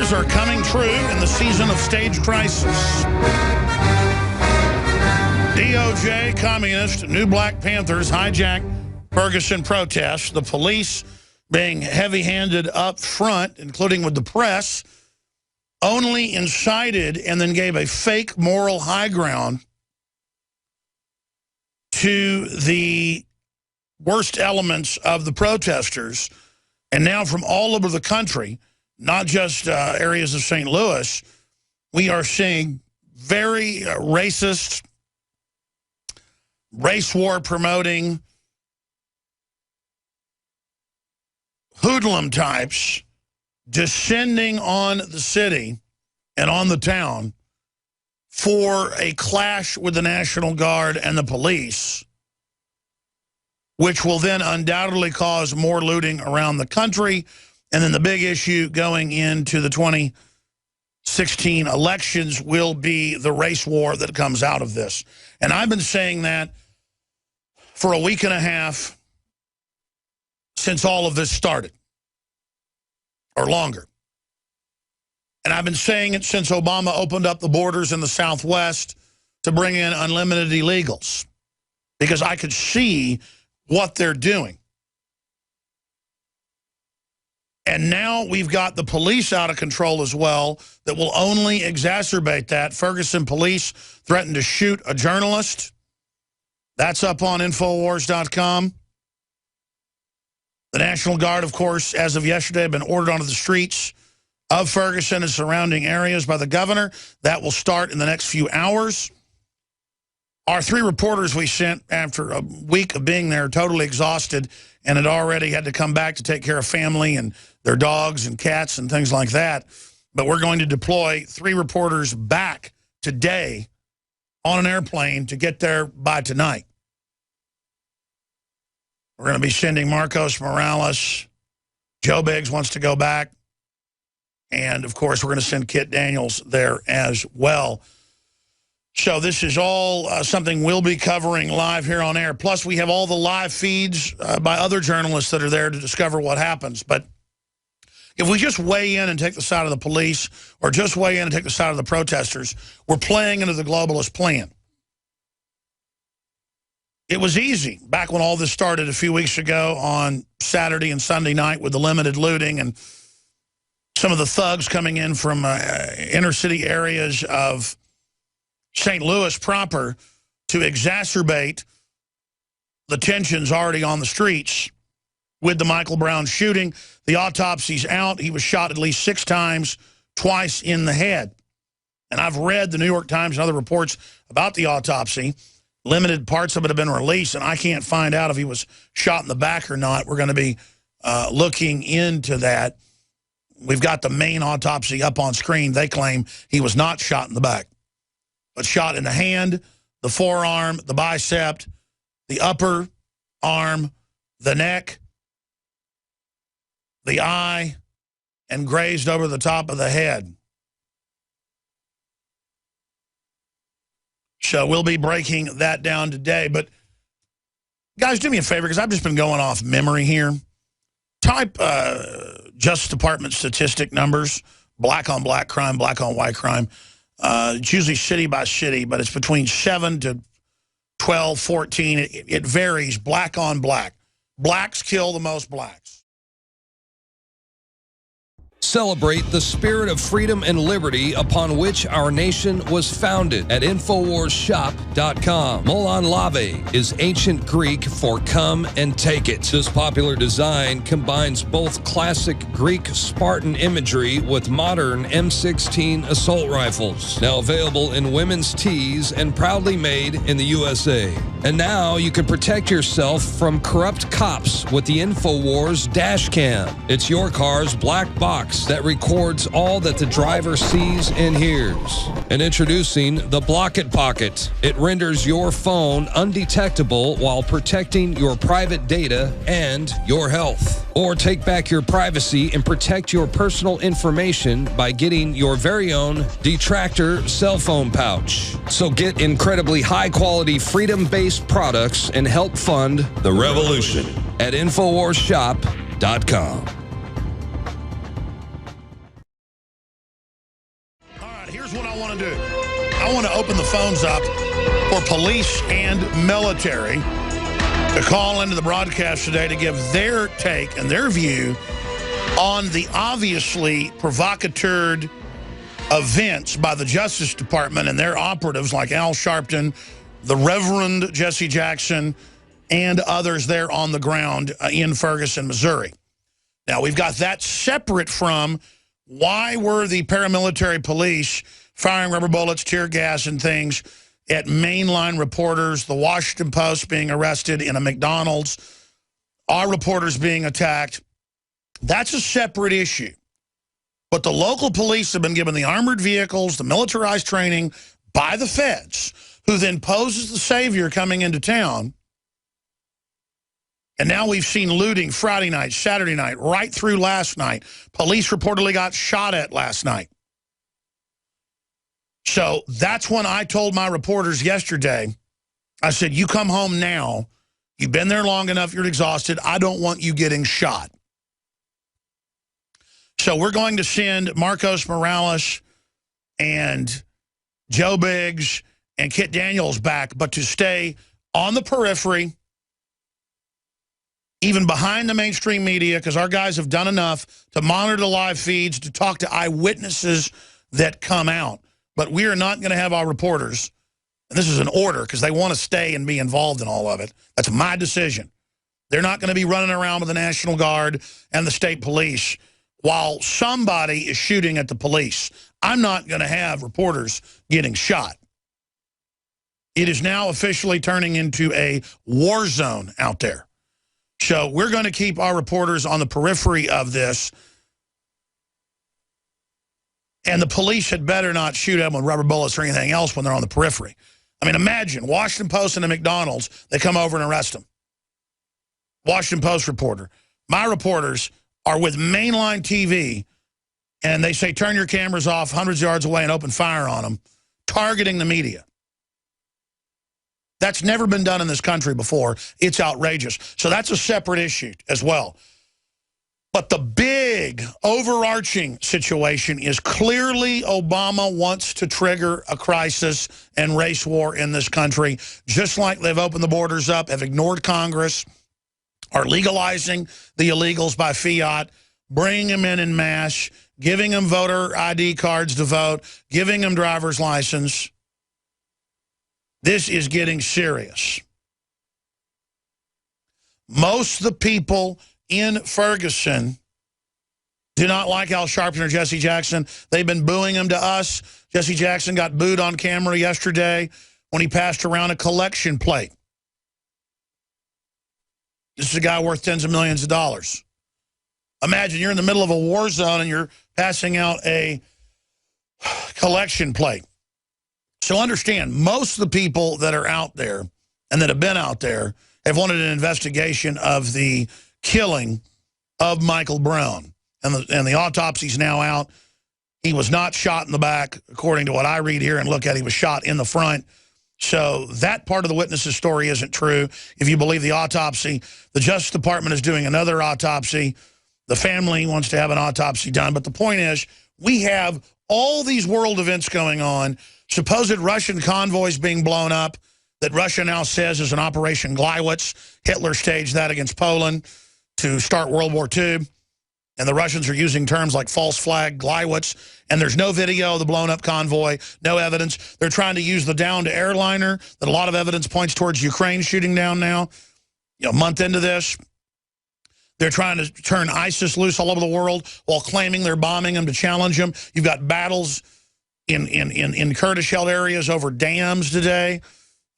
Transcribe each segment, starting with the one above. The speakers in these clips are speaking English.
fears are coming true in the season of stage crisis. DOJ communist new Black Panthers hijack Ferguson protests. The police being heavy-handed up front, including with the press, only incited and then gave a fake moral high ground to the worst elements of the protesters. And now from all over the country, not just areas of St. Louis, we are seeing very racist, race war promoting, hoodlum types descending on the city and on the town for a clash with the National Guard and the police, which will then undoubtedly cause more looting around the country. And then the big issue going into the 2016 elections will be the race war that comes out of this. And I've been saying that for a week and a half since all of this started, or longer. And I've been saying it since Obama opened up the borders in the Southwest to bring in unlimited illegals, because I could see what they're doing. And now we've got the police out of control as well that will only exacerbate that. Ferguson police threatened to shoot a journalist. That's up on Infowars.com. The National Guard, of course, as of yesterday, have been ordered onto the streets of Ferguson and surrounding areas by the governor. That will start in the next few hours. Our 3 reporters we sent after a week of being there totally exhausted and had already had to come back to take care of family and their dogs and cats and things like that. But we're going to deploy 3 reporters back today on an airplane to get there by tonight. We're going to be sending Marcos Morales. Joe Biggs wants to go back. And, of course, we're going to send Kit Daniels there as well. So this is all something we'll be covering live here on air. Plus, we have all the live feeds by other journalists that are there to discover what happens. But if we just weigh in and take the side of the police, or just weigh in and take the side of the protesters, we're playing into the globalist plan. It was easy back when all this started a few weeks ago on Saturday and Sunday night with the limited looting and some of the thugs coming in from inner city areas of St. Louis proper to exacerbate the tensions already on the streets with the Michael Brown shooting. The autopsy's out. He was shot at least 6 times, twice in the head. And I've read the New York Times and other reports about the autopsy. Limited parts of it have been released, and I can't find out if he was shot in the back or not. We're going to be looking into that. We've got the main autopsy up on screen. They claim he was not shot in the back, but shot in the hand, the forearm, the bicep, the upper arm, the neck, the eye, and grazed over the top of the head. So we'll be breaking that down today. But, guys, do me a favor, because I've just been going off memory here. Type Justice Department statistic numbers, black on black crime, black on white crime. It's usually city by city, but it's between 7 to 12, 14. It varies, black on black. Blacks kill the most blacks. Celebrate the spirit of freedom and liberty upon which our nation was founded at InfoWarsShop.com. Molon Lave is ancient Greek for come and take it. This popular design combines both classic Greek Spartan imagery with modern M16 assault rifles. Now available in women's tees and proudly made in the USA. And now you can protect yourself from corrupt cops with the InfoWars dash cam. It's your car's black box that records all that the driver sees and hears. And introducing the Block It Pocket. It renders your phone undetectable while protecting your private data and your health. Or take back your privacy and protect your personal information by getting your very own Detractor cell phone pouch. So get incredibly high-quality, freedom-based products and help fund the revolution at InfoWarsShop.com. Here's what I want to do. I want to open the phones up for police and military to call into the broadcast today to give their take and their view on the obviously provocateur events by the Justice Department and their operatives like Al Sharpton, the Reverend Jesse Jackson, and others there on the ground in Ferguson, Missouri. Now, we've got that separate from why were the paramilitary police firing rubber bullets, tear gas, and things at mainline reporters, the Washington Post being arrested in a McDonald's, our reporters being attacked. That's a separate issue. But the local police have been given the armored vehicles, the militarized training by the feds, who then poses the savior coming into town. And now we've seen looting Friday night, Saturday night, right through last night. Police reportedly got shot at last night. So that's when I told my reporters yesterday, I said, you come home now. You've been there long enough. You're exhausted. I don't want you getting shot. So we're going to send Marcos Morales and Joe Biggs and Kit Daniels back, but to stay on the periphery, even behind the mainstream media, because our guys have done enough to monitor the live feeds, to talk to eyewitnesses that come out. But we are not going to have our reporters, and this is an order because they want to stay and be involved in all of it. That's my decision. They're not going to be running around with the National Guard and the state police while somebody is shooting at the police. I'm not going to have reporters getting shot. It is now officially turning into a war zone out there. So we're going to keep our reporters on the periphery of this. And the police had better not shoot them with rubber bullets or anything else when they're on the periphery. I mean, imagine Washington Post and the McDonald's, they come over and arrest them. Washington Post reporter. My reporters are with mainline TV, and they say, turn your cameras off hundreds of yards away and open fire on them, targeting the media. That's never been done in this country before. It's outrageous. So that's a separate issue as well. But the big overarching situation is clearly Obama wants to trigger a crisis and race war in this country, just like they've opened the borders up, have ignored Congress, are legalizing the illegals by fiat, bringing them in mass, giving them voter ID cards to vote, giving them driver's license. This is getting serious. Most of the people in Ferguson do not like Al Sharpton or Jesse Jackson. They've been booing him to us. Jesse Jackson got booed on camera yesterday when he passed around a collection plate. This is a guy worth tens of millions of dollars. Imagine you're in the middle of a war zone and you're passing out a collection plate. So understand, most of the people that are out there and that have been out there have wanted an investigation of the killing of Michael Brown. And the autopsy's now out. He was not shot in the back, according to what I read here and look at. He was shot in the front. So that part of the witness's story isn't true. If you believe the autopsy, the Justice Department is doing another autopsy. The family wants to have an autopsy done. But the point is, we have all these world events going on, supposed Russian convoys being blown up, that Russia now says is an Operation Gleiwitz. Hitler staged that against Poland to start World War II. And the Russians are using terms like false flag, Gleiwitz, and there's no video of the blown-up convoy, no evidence. They're trying to use the downed airliner that a lot of evidence points towards Ukraine shooting down now, a month into this. They're trying to turn ISIS loose all over the world while claiming they're bombing them to challenge them. You've got battles in Kurdish-held areas over dams today,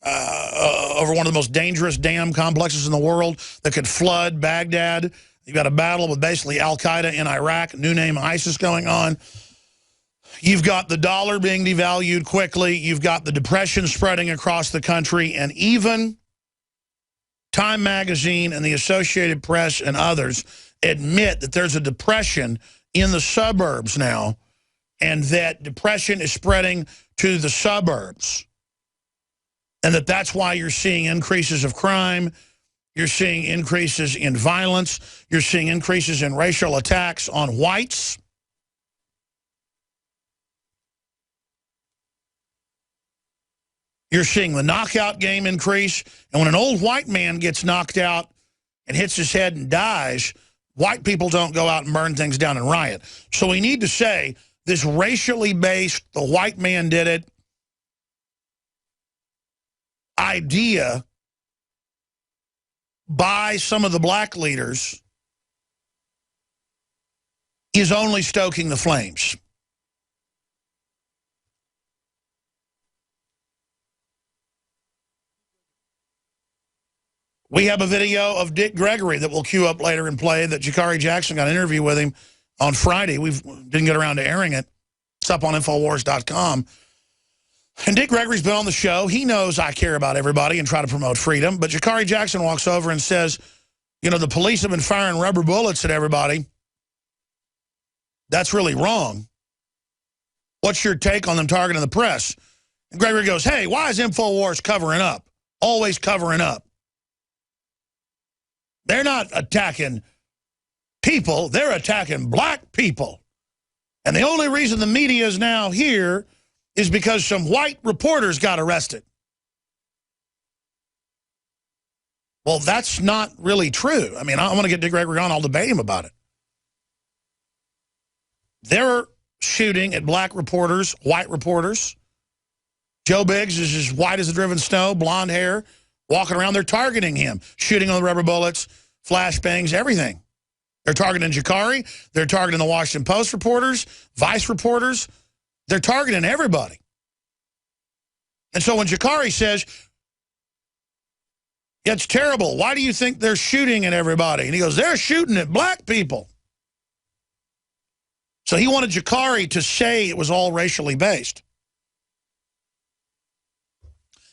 over one of the most dangerous dam complexes in the world that could flood Baghdad. You've got a battle with basically al-Qaeda in Iraq, new name ISIS going on. You've got the dollar being devalued quickly. You've got the depression spreading across the country. And even Time Magazine and the Associated Press and others admit that there's a depression in the suburbs now, and that depression is spreading to the suburbs. And that's why you're seeing increases of crime. You're seeing increases in violence. You're seeing increases in racial attacks on whites. You're seeing the knockout game increase. And when an old white man gets knocked out and hits his head and dies, white people don't go out and burn things down and riot. So we need to say this racially based, the white man did it, idea by some of the black leaders is only stoking the flames. We have a video of Dick Gregory that we'll cue up later and play that Jakari Jackson got an interview with him on Friday. We didn't get around to airing it. It's up on Infowars.com. And Dick Gregory's been on the show. He knows I care about everybody and try to promote freedom. But Jakari Jackson walks over and says, you know, the police have been firing rubber bullets at everybody. That's really wrong. What's your take on them targeting the press? And Gregory goes, hey, why is Infowars covering up? Always covering up. They're not attacking people. They're attacking black people. And the only reason the media is now here is because some white reporters got arrested. Well, that's not really true. I mean, I want to get Dick Gregory on. I'll debate him about it. They're shooting at black reporters, white reporters. Joe Biggs is as white as the driven snow, blonde hair, walking around. They're targeting him, shooting on the rubber bullets, flashbangs, everything. They're targeting Jakari. They're targeting the Washington Post reporters, Vice reporters. They're targeting everybody. And so when Jakari says, it's terrible, why do you think they're shooting at everybody? And he goes, they're shooting at black people. So he wanted Jakari to say it was all racially based.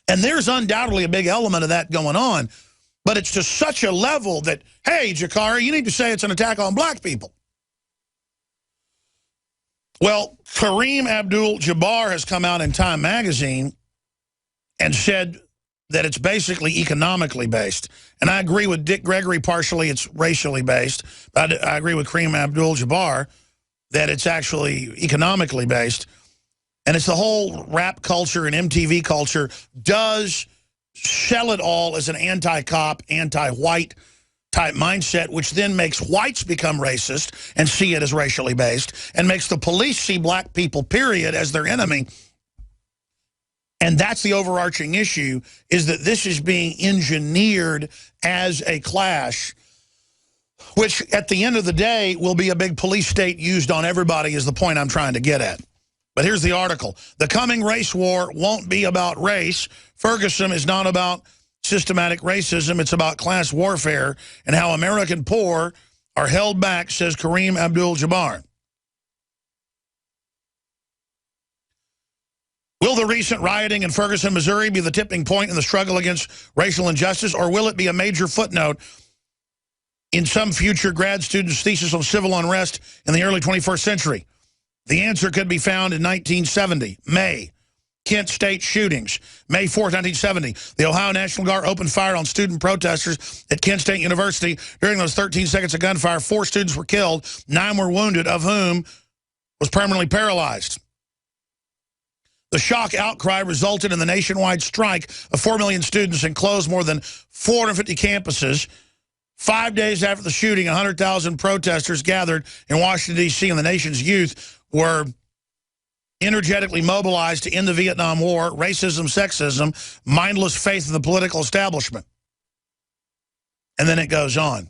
And there's undoubtedly a big element of that going on. But it's to such a level that, hey, Jakari, you need to say it's an attack on black people. Well, Kareem Abdul-Jabbar has come out in Time magazine and said that it's basically economically based. And I agree with Dick Gregory partially, it's racially based. But I agree with Kareem Abdul-Jabbar that it's actually economically based. And it's the whole rap culture and MTV culture does sell it all as an anti-cop, anti-white type mindset, which then makes whites become racist and see it as racially based, and makes the police see black people, period, as their enemy. And that's the overarching issue, is that this is being engineered as a clash, which at the end of the day will be a big police state used on everybody, is the point I'm trying to get at. But here's the article. The coming race war won't be about race. Ferguson is not about systematic racism. It's about class warfare and how American poor are held back, says Kareem Abdul-Jabbar. Will the recent rioting in Ferguson, Missouri be the tipping point in the struggle against racial injustice, or will it be a major footnote in some future grad student's thesis on civil unrest in the early 21st century? The answer could be found in 1970, May. Kent State shootings, May 4th, 1970. The Ohio National Guard opened fire on student protesters at Kent State University. During those 13 seconds of gunfire, 4 students were killed, 9 were wounded, of whom was permanently paralyzed. The shock outcry resulted in the nationwide strike of 4 million students and closed more than 450 campuses. 5 days after the shooting, 100,000 protesters gathered in Washington, D.C., and the nation's youth were energetically mobilized to end the Vietnam War, racism, sexism, mindless faith in the political establishment. And then it goes on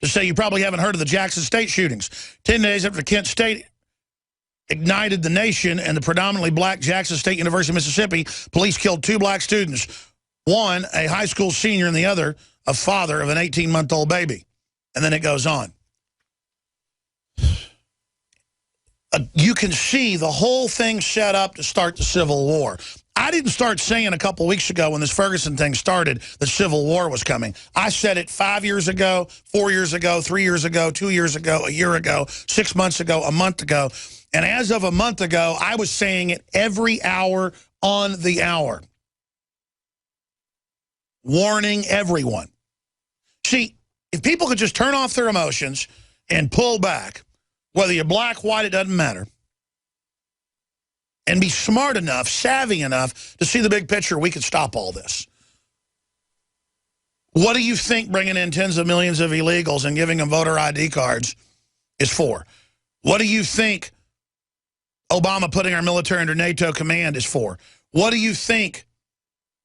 to say you probably haven't heard of the Jackson State shootings. 10 days after Kent State ignited the nation and the predominantly black Jackson State University, Mississippi, police killed 2 black students. One, a high school senior, and the other, a father of an 18-month-old baby. And then it goes on. You can see the whole thing set up to start the Civil War. I didn't start saying a couple weeks ago when this Ferguson thing started that Civil War was coming. I said it 5 years ago, 4 years ago, 3 years ago, 2 years ago, a year ago, 6 months ago, a month ago. And as of a month ago, I was saying it every hour on the hour. Warning everyone. See, if people could just turn off their emotions and pull back, whether you're black, white, it doesn't matter, and be smart enough, savvy enough to see the big picture. We could stop all this. What do you think bringing in tens of millions of illegals and giving them voter ID cards is for? What do you think Obama putting our military under NATO command is for? What do you think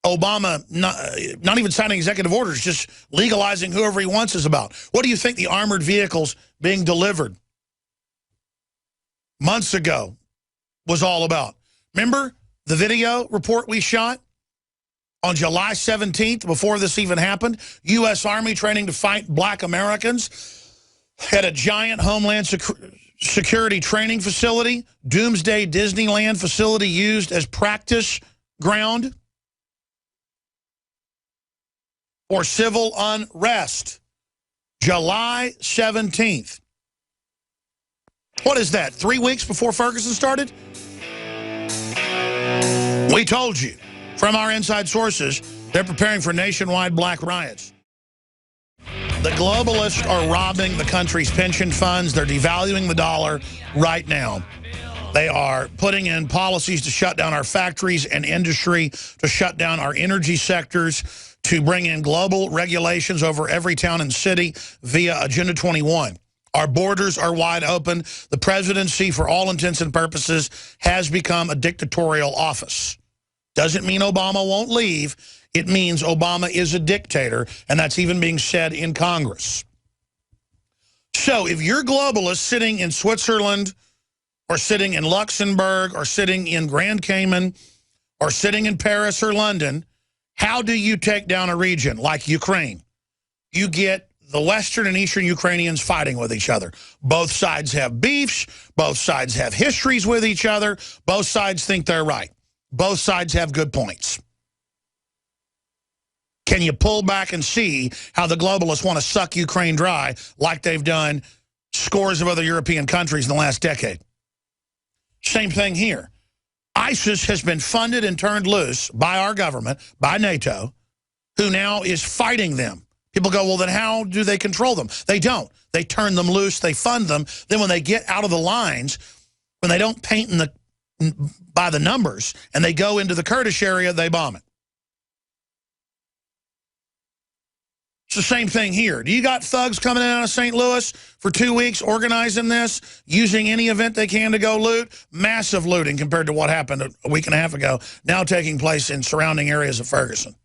Obama not even signing executive orders, just legalizing whoever he wants is about? What do you think the armored vehicles being delivered months ago was all about? Remember the video report we shot on July 17th, before this even happened? U.S. Army training to fight black Americans at a giant Homeland Security training facility, Doomsday Disneyland facility used as practice ground for civil unrest. July 17th. What is that, 3 weeks before Ferguson started? We told you from our inside sources they're preparing for nationwide black riots. The globalists are robbing the country's pension funds. They're devaluing the dollar right now. They are putting in policies to shut down our factories and industry, to shut down our energy sectors, to bring in global regulations over every town and city via Agenda 21. Our borders are wide open. The presidency, for all intents and purposes, has become a dictatorial office. Doesn't mean Obama won't leave. It means Obama is a dictator, and that's even being said in Congress. So if you're globalist sitting in Switzerland or sitting in Luxembourg or sitting in Grand Cayman or sitting in Paris or London, how do you take down a region like Ukraine? You get the Western and Eastern Ukrainians fighting with each other. Both sides have beefs. Both sides have histories with each other. Both sides think they're right. Both sides have good points. Can you pull back and see how the globalists want to suck Ukraine dry like they've done scores of other European countries in the last decade? Same thing here. ISIS has been funded and turned loose by our government, by NATO, who now is fighting them. People go, well, then how do they control them? They don't. They turn them loose. They fund them. Then when they get out of the lines, when they don't paint by the numbers and they go into the Kurdish area, they bomb it. It's the same thing here. Do you got thugs coming in out of St. Louis for 2 weeks organizing this, using any event they can to go loot? Massive looting compared to what happened a week and a half ago, now taking place in surrounding areas of Ferguson.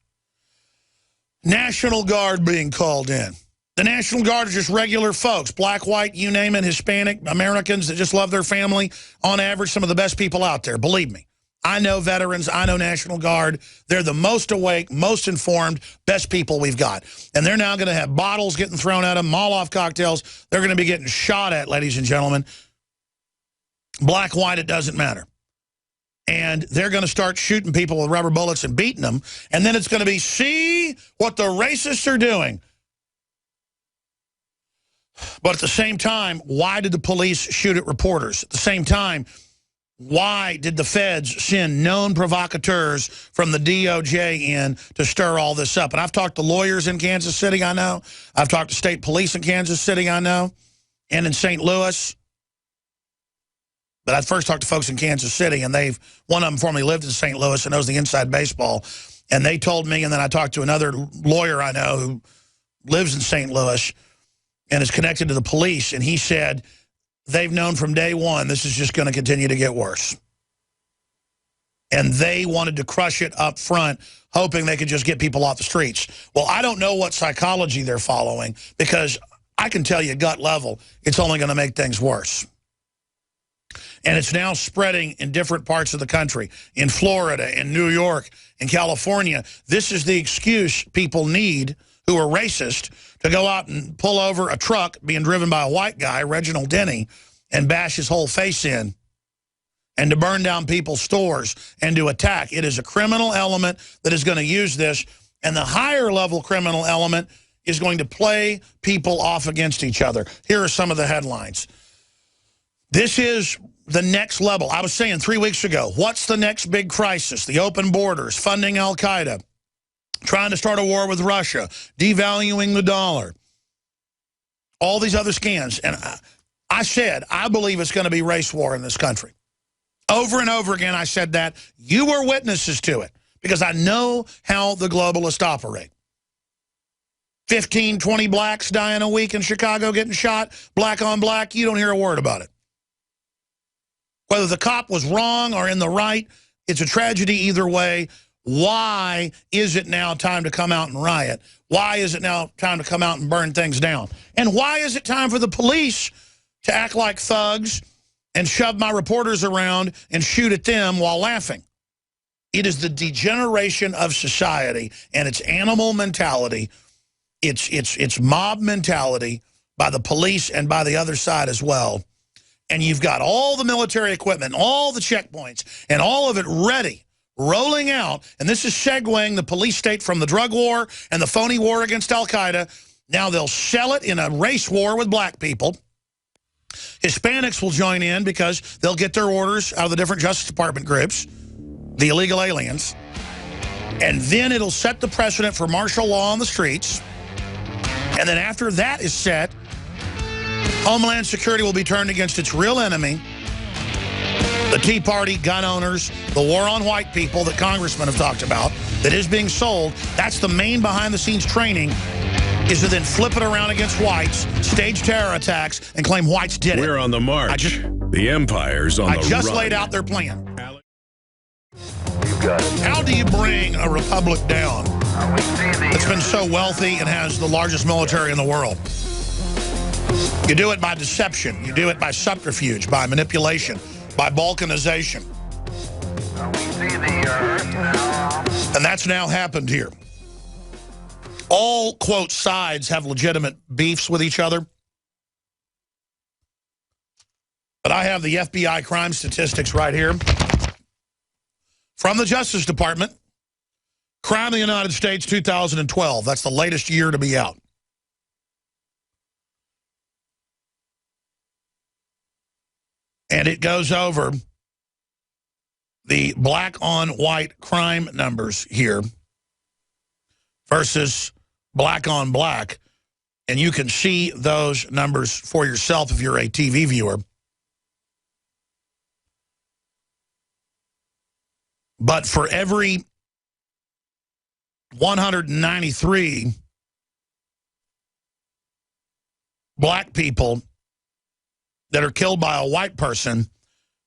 National Guard being called in. The National Guard are just regular folks, black, white, you name it, Hispanic, Americans that just love their family. On average, some of the best people out there, believe me. I know veterans, I know National Guard. They're the most awake, most informed, best people we've got. And they're now going to have bottles getting thrown at them, Molotov cocktails. They're going to be getting shot at, ladies and gentlemen. Black, white, it doesn't matter. And they're going to start shooting people with rubber bullets and beating them. And then it's going to be, see what the racists are doing. But at the same time, why did the police shoot at reporters? At the same time, why did the feds send known provocateurs from the DOJ in to stir all this up? And I've talked to lawyers in Kansas City, I know. I've talked to state police in Kansas City, I know. And in St. Louis. But I first talked to folks in Kansas City, and one of them formerly lived in St. Louis and knows the inside baseball. And they told me, and then I talked to another lawyer I know who lives in St. Louis and is connected to the police, and he said they've known from day one this is just going to continue to get worse. And they wanted to crush it up front, hoping they could just get people off the streets. Well, I don't know what psychology they're following, because I can tell you gut level, it's only going to make things worse. And it's now spreading in different parts of the country, in Florida, in New York, in California. This is the excuse people need who are racist to go out and pull over a truck being driven by a white guy, Reginald Denny, and bash his whole face in, and to burn down people's stores and to attack. It is a criminal element that is going to use this, and the higher level criminal element is going to play people off against each other. Here are some of the headlines. This is the next level. I was saying 3 weeks ago, what's the next big crisis? The open borders, funding al-Qaeda, trying to start a war with Russia, devaluing the dollar, all these other scams. And I said, I believe it's going to be race war in this country. Over and over again, I said that. You were witnesses to it because I know how the globalists operate. 15, 20 blacks dying a week in Chicago getting shot, black on black, you don't hear a word about it. Whether the cop was wrong or in the right, it's a tragedy either way. Why is it now time to come out and riot? Why is it now time to come out and burn things down? And why is it time for the police to act like thugs and shove my reporters around and shoot at them while laughing? It is the degeneration of society and its animal mentality. It's mob mentality by the police and by the other side as well. And you've got all the military equipment, all the checkpoints, and all of it ready, rolling out. And this is segueing the police state from the drug war and the phony war against Al-Qaeda. Now they'll sell it in a race war with black people. Hispanics will join in because they'll get their orders out of the different Justice Department groups, the illegal aliens. And then it'll set the precedent for martial law on the streets. And then after that is set, Homeland Security will be turned against its real enemy, the Tea Party, gun owners, the war on white people that congressmen have talked about, that is being sold. That's the main behind-the-scenes training, is to then flip it around against whites, stage terror attacks, and claim whites did it. We're on the march. The empire's on the run. I just laid out their plan. How do you bring a republic down that's been so wealthy and has the largest military in the world? You do it by deception. You do it by subterfuge, by manipulation, by balkanization. And that's now happened here. All, quote, sides have legitimate beefs with each other. But I have the FBI crime statistics right here from the Justice Department. Crime in the United States, 2012. That's the latest year to be out. And it goes over the black on white crime numbers here versus black on black. And you can see those numbers for yourself if you're a TV viewer. But for every 193 black people that are killed by a white person,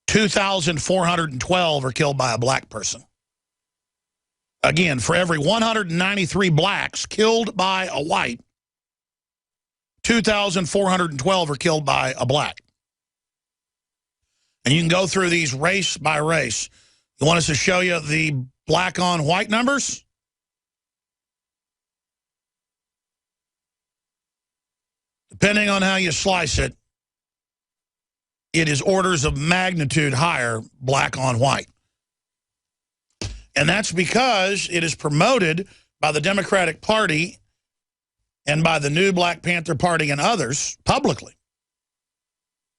2,412 are killed by a black person. Again, for every 193 blacks killed by a white, 2,412 are killed by a black. And you can go through these race by race. You want us to show you the black on white numbers? Depending on how you slice it, it is orders of magnitude higher black on white. And that's because it is promoted by the Democratic Party and by the new Black Panther Party and others publicly.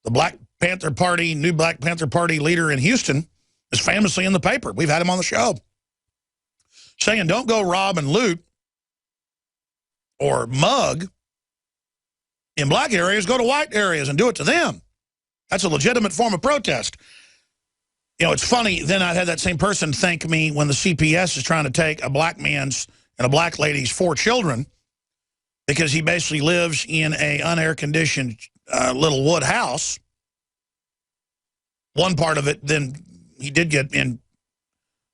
The Black Panther Party, new Black Panther Party leader in Houston is famously in the paper. We've had him on the show saying, don't go rob and loot or mug in black areas, go to white areas and do it to them. That's a legitimate form of protest. You know, it's funny, then I had that same person thank me when the CPS is trying to take a black man's and a black lady's 4 children because he basically lives in a unair-conditioned little wood house. One part of it, then he did get in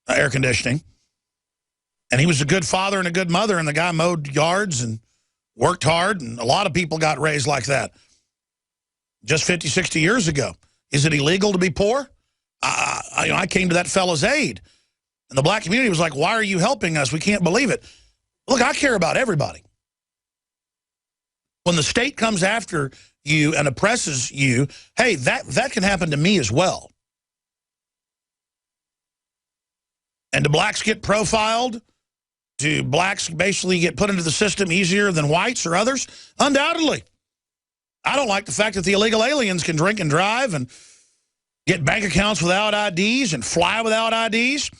air conditioning. And he was a good father and a good mother, and the guy mowed yards and worked hard, and a lot of people got raised like that just 50, 60 years ago. Is it illegal to be poor? I came to that fella's aid. And the black community was like, why are you helping us? We can't believe it. Look, I care about everybody. When the state comes after you and oppresses you, hey, that can happen to me as well. And do blacks get profiled? Do blacks basically get put into the system easier than whites or others? Undoubtedly. I don't like the fact that the illegal aliens can drink and drive and get bank accounts without IDs and fly without IDs.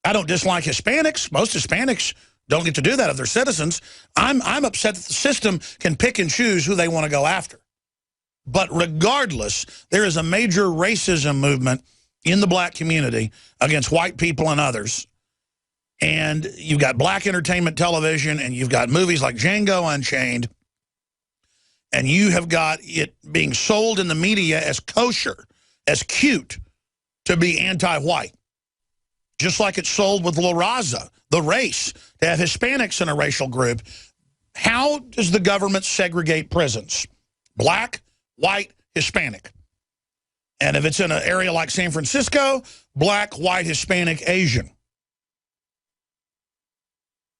I don't dislike Hispanics. Most Hispanics don't get to do that if they're citizens. I'm upset that the system can pick and choose who they want to go after. But regardless, there is a major racism movement in the black community against white people and others. And you've got black entertainment television, and you've got movies like Django Unchained, and you have got it being sold in the media as kosher, as cute, to be anti-white. Just like it's sold with La Raza, the race, to have Hispanics in a racial group. How does the government segregate prisons? Black, white, Hispanic. And if it's in an area like San Francisco, black, white, Hispanic, Asian.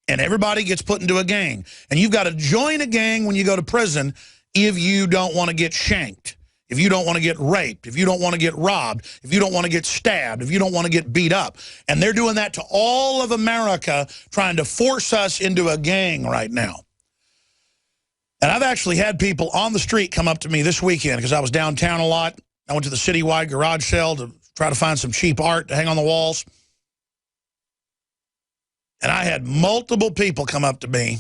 And everybody gets put into a gang. And you've got to join a gang when you go to prison if you don't want to get shanked, if you don't want to get raped, if you don't want to get robbed, if you don't want to get stabbed, if you don't want to get beat up. And they're doing that to all of America, trying to force us into a gang right now. And I've actually had people on the street come up to me this weekend because I was downtown a lot. I went to the citywide garage sale to try to find some cheap art to hang on the walls. And I had multiple people come up to me,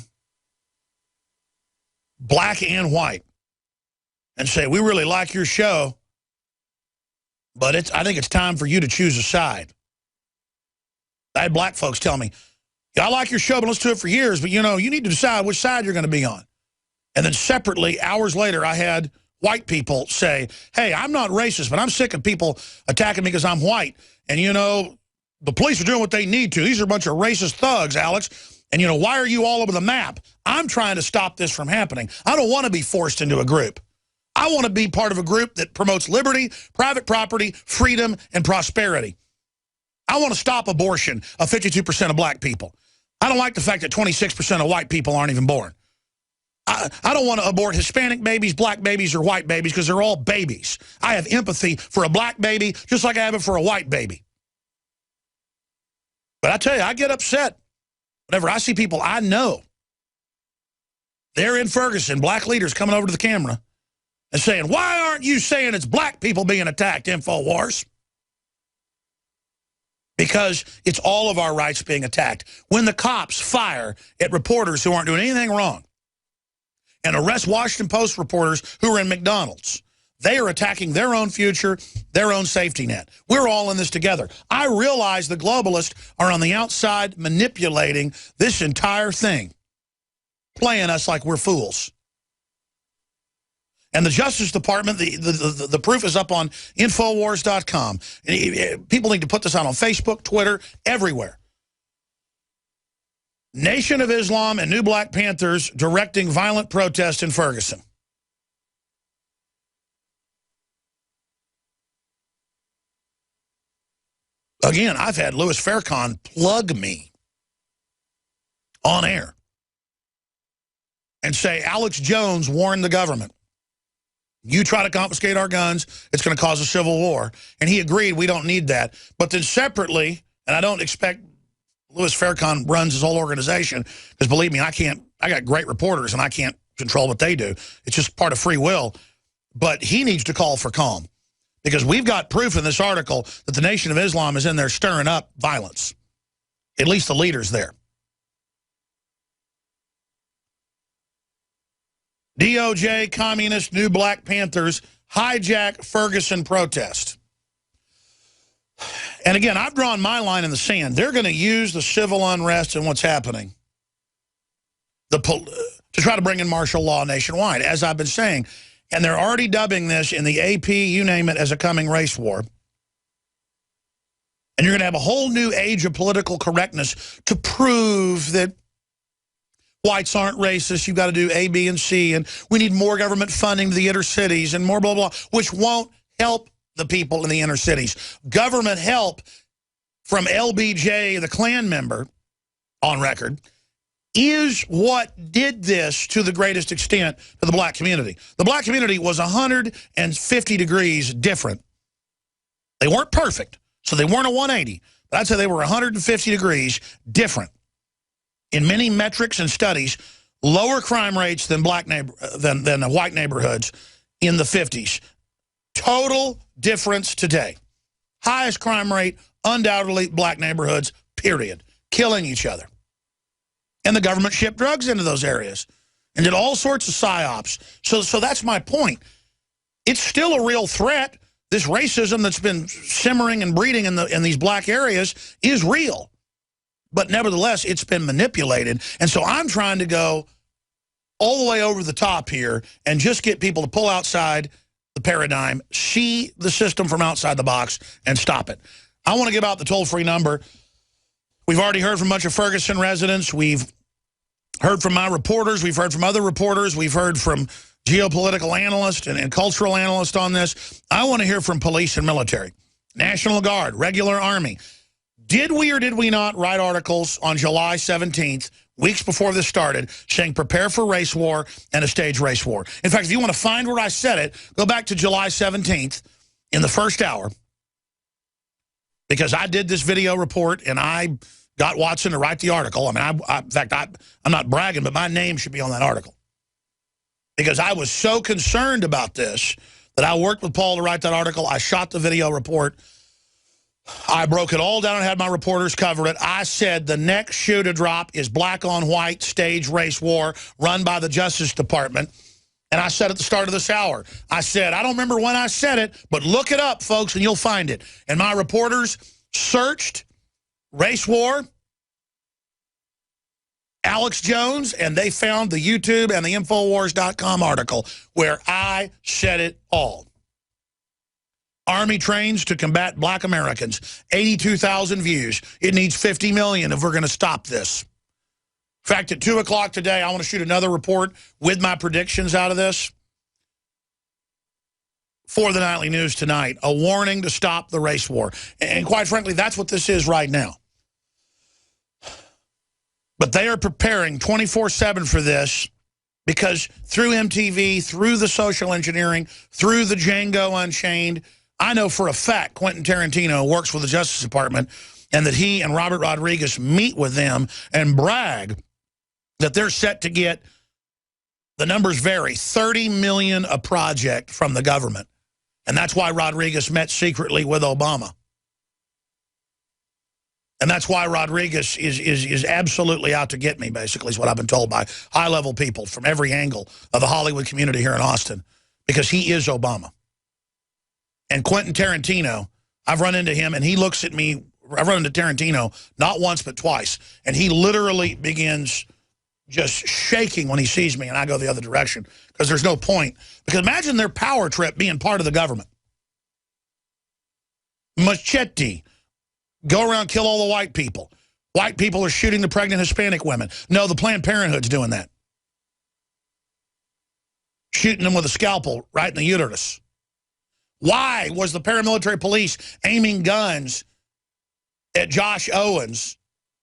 black and white, and say, we really like your show, but I think it's time for you to choose a side. I had black folks tell me, yeah, I like your show, but let's do it for years, but you know, you need to decide which side you're going to be on. And then separately, hours later, I had white people say, hey, I'm not racist, but I'm sick of people attacking me because I'm white. And, you know, the police are doing what they need to. These are a bunch of racist thugs, Alex. And, you know, why are you all over the map? I'm trying to stop this from happening. I don't want to be forced into a group. I want to be part of a group that promotes liberty, private property, freedom, and prosperity. I want to stop abortion of 52% of black people. I don't like the fact that 26% of white people aren't even born. I don't want to abort Hispanic babies, black babies, or white babies because they're all babies. I have empathy for a black baby just like I have it for a white baby. But I tell you, I get upset whenever I see people I know. They're in Ferguson, black leaders coming over to the camera and saying, why aren't you saying it's black people being attacked, InfoWars? Because it's all of our rights being attacked. When the cops fire at reporters who aren't doing anything wrong and arrest Washington Post reporters who are in McDonald's, they are attacking their own future, their own safety net. We're all in this together. I realize the globalists are on the outside manipulating this entire thing, playing us like we're fools. And the Justice Department, the proof is up on Infowars.com. People need to put this out on Facebook, Twitter, everywhere. Nation of Islam and New Black Panthers directing violent protest in Ferguson. Again, I've had Louis Farrakhan plug me on air and say, Alex Jones warned the government. You try to confiscate our guns, it's going to cause a civil war. And he agreed we don't need that. But then separately, and I don't expect Louis Farrakhan runs his whole organization, because believe me, I got great reporters and I can't control what they do. It's just part of free will. But he needs to call for calm, because we've got proof in this article that the Nation of Islam is in there stirring up violence, at least the leaders there. DOJ, communist, New Black Panthers hijack Ferguson protest. And again, I've drawn my line in the sand. They're going to use the civil unrest and what's happening to try to bring in martial law nationwide, as I've been saying. And they're already dubbing this in the AP, you name it, as a coming race war. And you're going to have a whole new age of political correctness to prove that whites aren't racist. You've got to do A, B, and C. And we need more government funding to the inner cities and more blah, blah, which won't help the people in the inner cities. Government help from LBJ, the Klan member, on record, is what did this to the greatest extent to the black community. The black community was 150 degrees different. They weren't perfect, so they weren't a 180. But I'd say they were 150 degrees different. In many metrics and studies, lower crime rates than than the white neighborhoods in the 50s. Total difference today. Highest crime rate, undoubtedly black neighborhoods, period. Killing each other. And the government shipped drugs into those areas and did all sorts of psyops. So that's my point. It's still a real threat this racism that's been simmering and breeding in these black areas is real. But nevertheless, it's been manipulated. And so I'm trying to go all the way over the top here and just get people to pull outside the paradigm, see the system from outside the box, and stop it. I want to give out the toll-free number. We've already heard from a bunch of Ferguson residents. We've heard from my reporters. We've heard from other reporters. We've heard from geopolitical analysts and cultural analysts on this. I want to hear from police and military, National Guard, regular Army. Did we or did we not write articles on July 17th, weeks before this started, saying prepare for race war and a staged race war? In fact, if you want to find where I said it, go back to July 17th in the first hour, because I did this video report and I got Watson to write the article. I mean, in fact, I'm not bragging, but my name should be on that article. Because I was so concerned about this that I worked with Paul to write that article. I shot the video report. I broke it all down and had my reporters cover it. I said the next shoe to drop is black on white stage race war run by the Justice Department. And I said at the start of this hour, I said, I don't remember when I said it, but look it up, folks, and you'll find it. And my reporters searched race war, Alex Jones, and they found the YouTube and the Infowars.com article where I said it all. Army trains to combat black Americans. 82,000 views. It needs 50 million if we're going to stop this. In fact, at 2 o'clock today, I want to shoot another report with my predictions out of this for the Nightly News tonight. A warning to stop the race war. And quite frankly, that's what this is right now. But they are preparing 24/7 for this because through MTV, through the social engineering, through the Django Unchained, I know for a fact Quentin Tarantino works with the Justice Department and that he and Robert Rodriguez meet with them and brag that they're set to get, the numbers vary, 30 million a project from the government. And that's why Rodriguez met secretly with Obama. And that's why Rodriguez is absolutely out to get me, basically, is what I've been told by high-level people from every angle of the Hollywood community here in Austin, because he is Obama. And Quentin Tarantino, I've run into him, and he looks at me. I've run into Tarantino not once but twice, and he literally begins just shaking when he sees me, and I go the other direction, because there's no point. Because imagine their power trip being part of the government. Machete. Go around, kill all the white people. White people are shooting the pregnant Hispanic women. No, the Planned Parenthood's doing that. Shooting them with a scalpel right in the uterus. Why was the paramilitary police aiming guns at Josh Owens,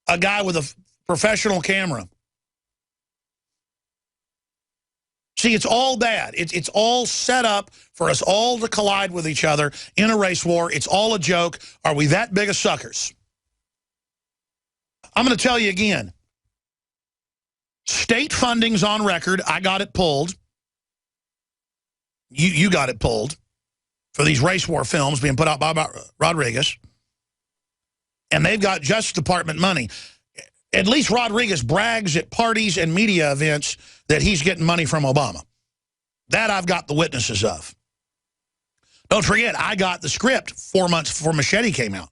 a guy with a professional camera? See, it's all bad. It's all set up for us all to collide with each other in a race war. It's all a joke. Are we that big of suckers? I'm going to tell you again. State funding's on record. I got it pulled. You got it pulled for these race war films being put out by Rodriguez. And they've got Justice Department money. At least Rodriguez brags at parties and media events that he's getting money from Obama. That I've got the witnesses of. Don't forget, I got the script 4 months before Machete came out.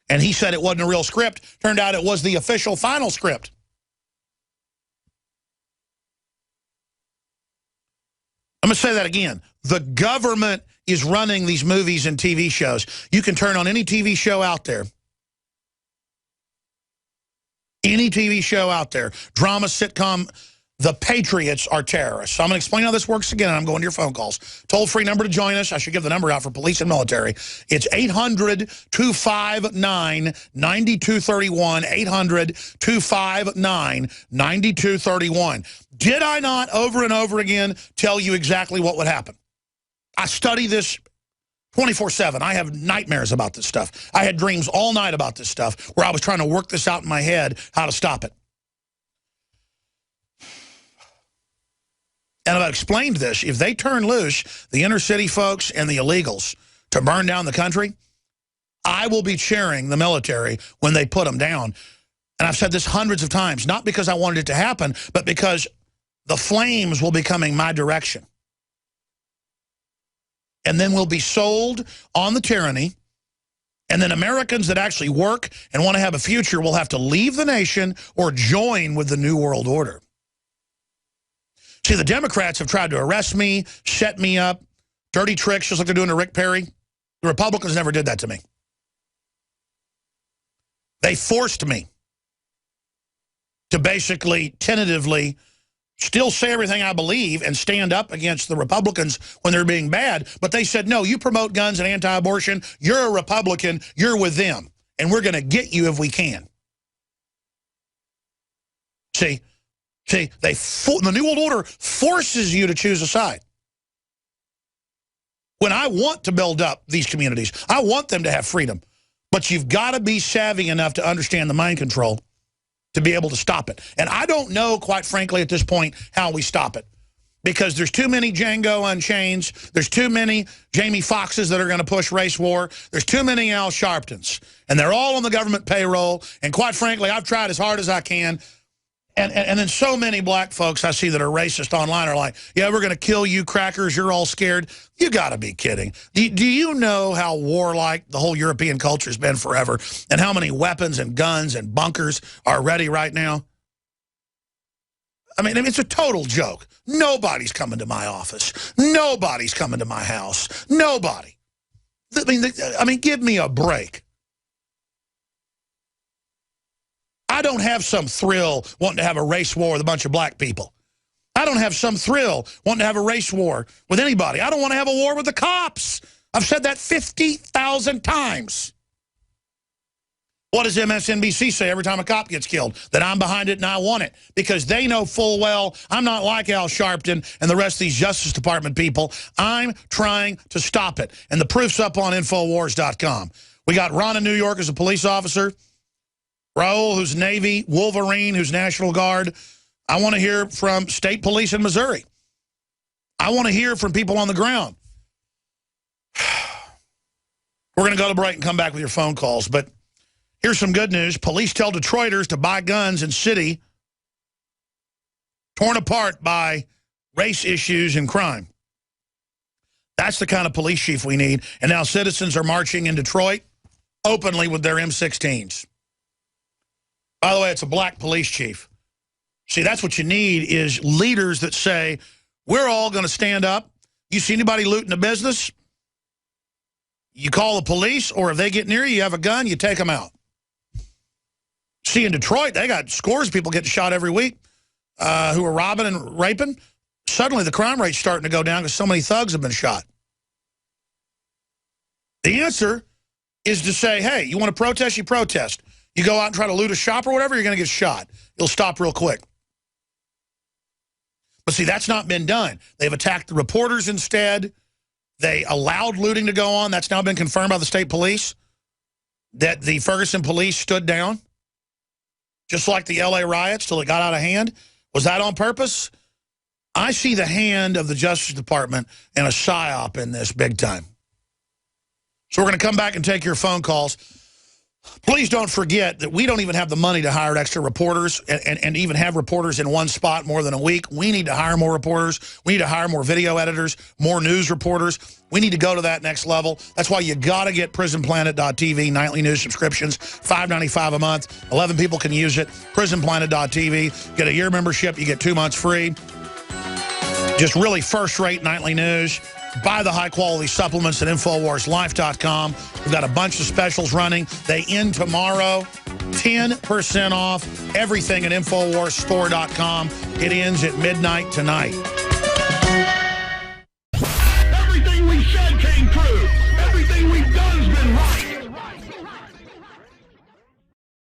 And he said it wasn't a real script. Turned out it was the official final script. I'm going to say that again. The government is running these movies and TV shows. You can turn on any TV show out there. Any TV show out there, drama, sitcom, the Patriots are terrorists. So I'm going to explain how this works again, and I'm going to your phone calls. Toll-free number to join us. I should give the number out for police and military. It's 800-259-9231, 800-259-9231. Did I not over and over again tell you exactly what would happen? I study this 24/7. I have nightmares about this stuff. I had dreams all night about this stuff where I was trying to work this out in my head, how to stop it. And I've explained this. If they turn loose the inner city folks and the illegals to burn down the country, I will be cheering the military when they put them down. And I've said this hundreds of times, not because I wanted it to happen, but because the flames will be coming my direction. and then we'll be sold on the tyranny. And then Americans that actually work and want to have a future will have to leave the nation or join with the New World Order. See, the Democrats have tried to arrest me, set me up, dirty tricks, just like they're doing to Rick Perry. The Republicans never did that to me. They forced me to basically, tentatively, still say everything I believe and stand up against the Republicans when they're being bad. But they said, no, you promote guns and anti-abortion. You're a Republican. You're with them. And we're going to get you if we can. See, the New World Order forces you to choose a side. When I want to build up these communities, I want them to have freedom. But you've got to be savvy enough to understand the mind control to be able to stop it. And I don't know, quite frankly, at this point, how we stop it. Because there's too many Django Unchained. There's too many Jamie Foxxes that are going to push race war. There's too many Al Sharptons. And they're all on the government payroll. And quite frankly, I've tried as hard as I can. And then so many black folks I see that are racist online are like, yeah, we're going to kill you crackers. You're all scared. You got to be kidding. Do you know how warlike the whole European culture has been forever and how many weapons and guns and bunkers are ready right now? I mean, it's a total joke. Nobody's coming to my office. Nobody's coming to my house. Nobody. I mean, give me a break. I don't have some thrill wanting to have a race war with a bunch of black people. I don't have some thrill wanting to have a race war with anybody. I don't want to have a war with the cops. I've said that 50,000 times. What does MSNBC say every time a cop gets killed? That I'm behind it and I want it. Because they know full well I'm not like Al Sharpton and the rest of these Justice Department people. I'm trying to stop it. And the proof's up on Infowars.com. We got Ron in New York as a police officer. Raul, who's Navy, Wolverine, who's National Guard. I want to hear from state police in Missouri. I want to hear from people on the ground. We're going to go to break and come back with your phone calls. But here's some good news. Police tell Detroiters to buy guns in city torn apart by race issues and crime. That's the kind of police chief we need. And now citizens are marching in Detroit openly with their M16s. By the way, it's a black police chief. See, that's what you need is leaders that say, we're all going to stand up. You see anybody looting a business, you call the police, or if they get near you, you have a gun, you take them out. See, in Detroit, they got scores of people getting shot every week who are robbing and raping. Suddenly, the crime rate's starting to go down because so many thugs have been shot. The answer is to say, hey, you want to protest, you protest. You go out and try to loot a shop or whatever, you're going to get shot. It'll stop real quick. But see, that's not been done. They've attacked the reporters instead. They allowed looting to go on. That's now been confirmed by the state police that the Ferguson police stood down, just like the LA riots till it got out of hand. Was that on purpose? I see the hand of the Justice Department and a psyop in this big time. So we're going to come back and take your phone calls. Please don't forget that we don't even have the money to hire extra reporters and even have reporters in one spot more than a week. We need to hire more reporters. We need to hire more video editors, more news reporters. We need to go to that next level. That's why you got to get PrisonPlanet.tv nightly news subscriptions, $5.95 a month. 11 people can use it. PrisonPlanet.tv. Get a year membership. You get 2 months free. Just really first-rate nightly news. Buy the high-quality supplements at InfoWarsLife.com. We've got a bunch of specials running. They end tomorrow. 10% off everything at InfoWarsStore.com. It ends at midnight tonight.